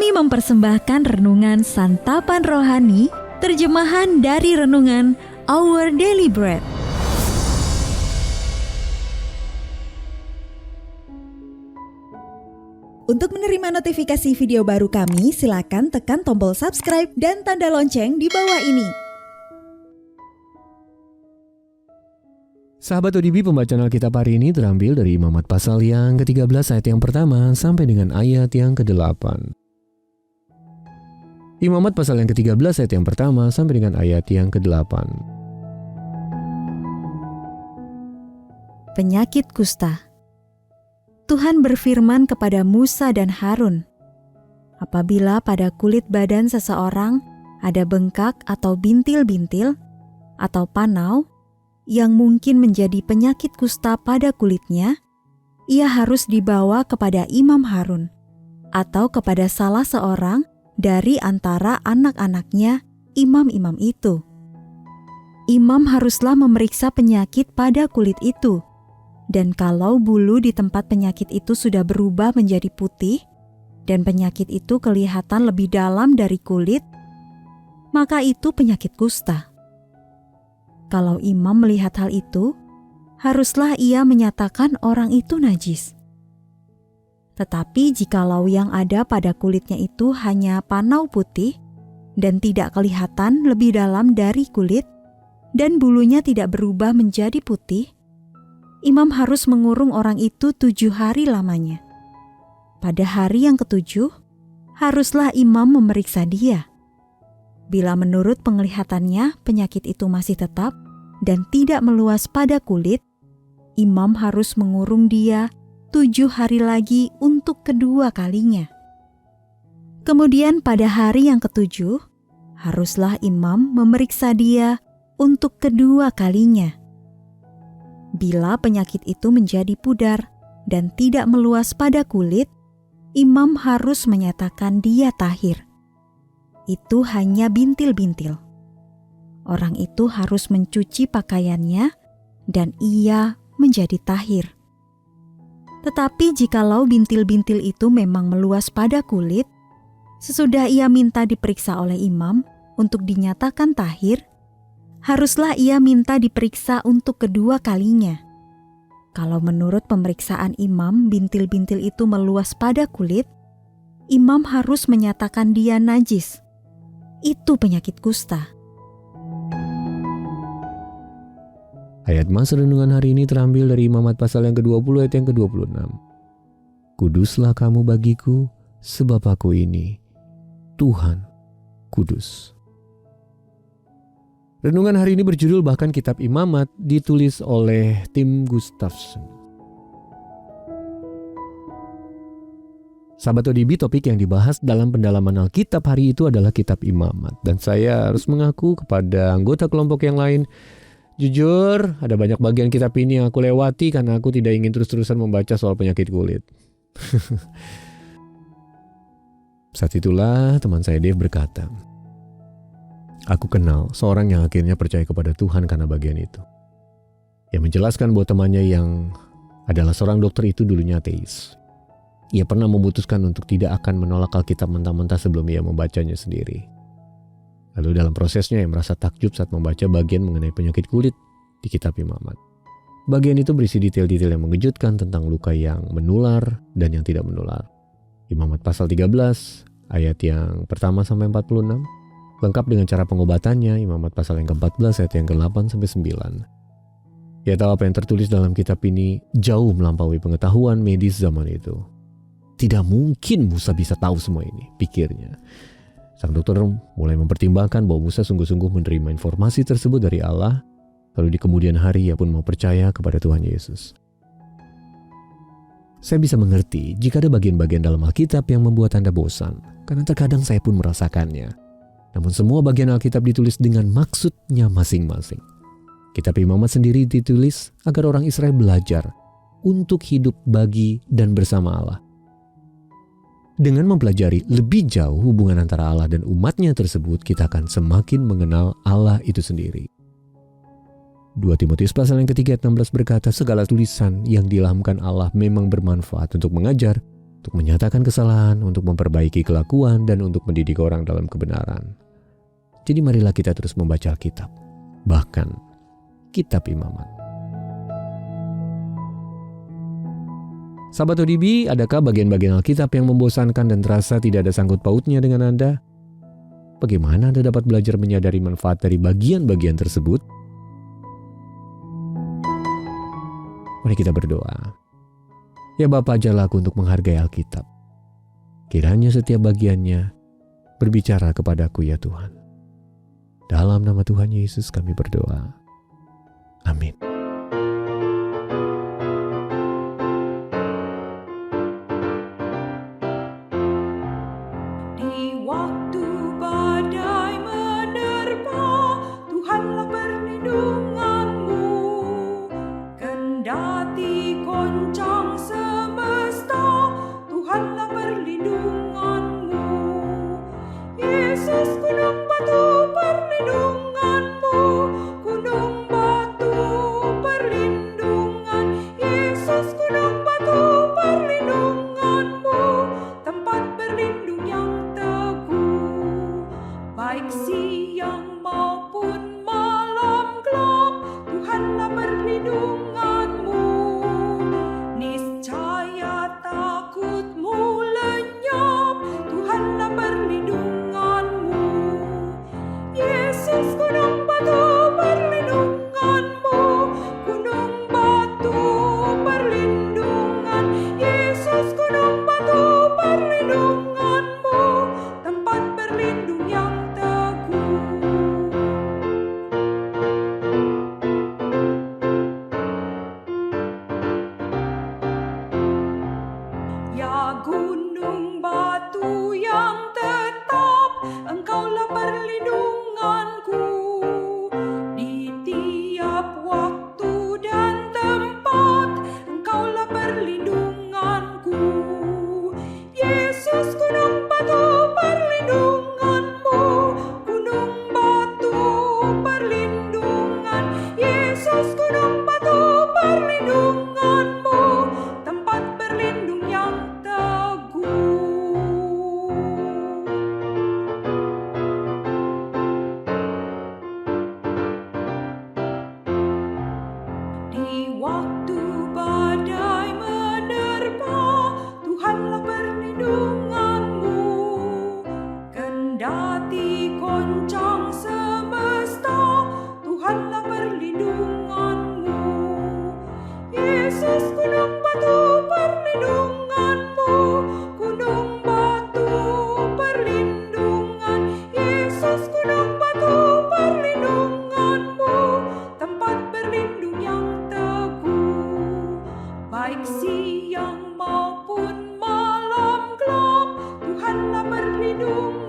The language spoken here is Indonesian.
Kami mempersembahkan renungan Santapan Rohani, terjemahan dari renungan Our Daily Bread. Untuk menerima notifikasi video baru kami, silakan tekan tombol subscribe dan tanda lonceng di bawah ini. Sahabat ODB, pembacaan Alkitab hari ini terambil dari Imamat pasal yang ke-13 ayat yang pertama sampai dengan ayat yang ke-8. Imamat pasal yang ke-13 ayat yang pertama sampai dengan ayat yang ke-8. Penyakit kusta. Tuhan berfirman kepada Musa dan Harun, apabila pada kulit badan seseorang ada bengkak atau bintil-bintil atau panau yang mungkin menjadi penyakit kusta pada kulitnya, ia harus dibawa kepada Imam Harun atau kepada salah seorang dari antara anak-anaknya imam-imam itu. Imam haruslah memeriksa penyakit pada kulit itu, dan kalau bulu di tempat penyakit itu sudah berubah menjadi putih dan penyakit itu kelihatan lebih dalam dari kulit, maka itu penyakit kusta. Kalau imam melihat hal itu, haruslah ia menyatakan orang itu najis. Tetapi jikalau yang ada pada kulitnya itu hanya panau putih dan tidak kelihatan lebih dalam dari kulit, dan bulunya tidak berubah menjadi putih, imam harus mengurung orang itu 7 hari lamanya. Pada hari yang ke-7, haruslah imam memeriksa dia. Bila menurut penglihatannya penyakit itu masih tetap dan tidak meluas pada kulit, imam harus mengurung dia 7 hari lagi untuk kedua kalinya. Kemudian pada hari yang ke-7, haruslah imam memeriksa dia untuk kedua kalinya. Bila penyakit itu menjadi pudar dan tidak meluas pada kulit, imam harus menyatakan dia tahir. Itu hanya bintil-bintil. Orang itu harus mencuci pakaiannya dan ia menjadi tahir. Tetapi jikalau bintil-bintil itu memang meluas pada kulit, sesudah ia minta diperiksa oleh imam untuk dinyatakan tahir, haruslah ia minta diperiksa untuk kedua kalinya. Kalau menurut pemeriksaan imam bintil-bintil itu meluas pada kulit, imam harus menyatakan dia najis. Itu penyakit kusta. Ayat masa renungan hari ini terambil dari Imamat pasal yang ke-20 ayat yang ke-26. Kuduslah kamu bagiku, sebab aku ini Tuhan kudus. Renungan hari ini berjudul Bahkan Kitab Imamat, ditulis oleh Tim Gustafson. Sahabat ODB, topik yang dibahas dalam pendalaman Alkitab hari itu adalah Kitab Imamat. Dan saya harus mengaku kepada anggota kelompok yang lain, jujur, ada banyak bagian kitab ini yang aku lewati karena aku tidak ingin terus-terusan membaca soal penyakit kulit. Saat itulah teman saya Dave berkata, aku kenal seorang yang akhirnya percaya kepada Tuhan karena bagian itu. Yang menjelaskan bahwa temannya yang adalah seorang dokter itu dulunya ateis. Ia pernah memutuskan untuk tidak akan menolak Alkitab mentah-mentah sebelum ia membacanya sendiri. Lalu dalam prosesnya ia merasa takjub saat membaca bagian mengenai penyakit kulit di kitab Imamat. Bagian itu berisi detail-detail yang mengejutkan tentang luka yang menular dan yang tidak menular. Imamat pasal 13 ayat yang pertama sampai 46. Lengkap dengan cara pengobatannya, Imamat pasal yang ke-14 ayat yang ke-8 sampai 9. Ia tahu apa yang tertulis dalam kitab ini jauh melampaui pengetahuan medis zaman itu. Tidak mungkin Musa bisa tahu semua ini, pikirnya. Sang dokter mulai mempertimbangkan bahwa Musa sungguh-sungguh menerima informasi tersebut dari Allah, lalu di kemudian hari ia pun mau percaya kepada Tuhan Yesus. Saya bisa mengerti jika ada bagian-bagian dalam Alkitab yang membuat Anda bosan, karena terkadang saya pun merasakannya. Namun semua bagian Alkitab ditulis dengan maksudnya masing-masing. Kitab Imamat sendiri ditulis agar orang Israel belajar untuk hidup bagi dan bersama Allah. Dengan mempelajari lebih jauh hubungan antara Allah dan umatnya tersebut, kita akan semakin mengenal Allah itu sendiri. 2 Timotius pasal yang ketiga ayat 16 berkata, segala tulisan yang diilhamkan Allah memang bermanfaat untuk mengajar, untuk menyatakan kesalahan, untuk memperbaiki kelakuan, dan untuk mendidik orang dalam kebenaran. Jadi marilah kita terus membaca Alkitab, bahkan kitab Imamat. Sahabat ODB, adakah bagian-bagian Alkitab yang membosankan dan terasa tidak ada sangkut pautnya dengan Anda? Bagaimana Anda dapat belajar menyadari manfaat dari bagian-bagian tersebut? Mari kita berdoa. Ya Bapa, ajarlah aku untuk menghargai Alkitab. Kiranya setiap bagiannya berbicara kepadaku ya Tuhan. Dalam nama Tuhan Yesus kami berdoa. Amin. Siang maupun malam gelap, Tuhanlah berlindung